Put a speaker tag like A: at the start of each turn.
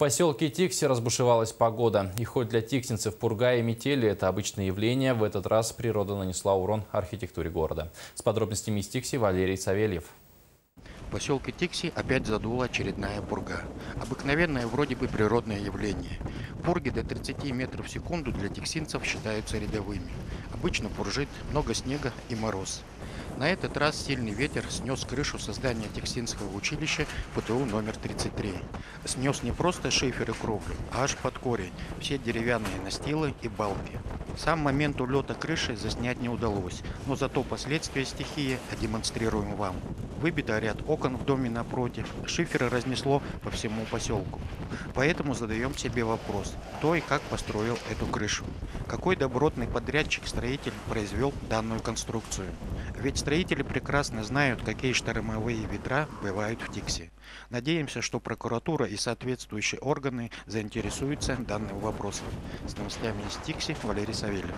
A: поселке Тикси разбушевалась погода. И хоть для тиксинцев пурга и метели – это обычное явление, в этот раз природа нанесла урон архитектуре города. С подробностями из Тикси Валерий Савельев.
B: В поселке Тикси опять задула очередная пурга. Обыкновенное вроде бы природное явление. Пурги до 30 метров в секунду для тиксинцев считаются рядовыми. Обычно пуржит, много снега и мороз. На этот раз сильный ветер снес крышу со здания Тиксинского училища ПТУ номер 33. Снес не просто шифер и кровлю, а аж под корень, все деревянные настилы и балки. Сам момент улета крыши заснять не удалось, но зато последствия стихии демонстрируем вам. Выбито ряд окон в доме напротив, шиферы разнесло по всему поселку. Поэтому задаем себе вопрос, кто и как построил эту крышу. Какой добротный подрядчик-строитель произвел данную конструкцию. Ведь строители прекрасно знают, какие штормовые ветра бывают в Тикси. Надеемся, что прокуратура и соответствующие органы заинтересуются данным вопросом. С новостями из Тикси Валерий Савельев.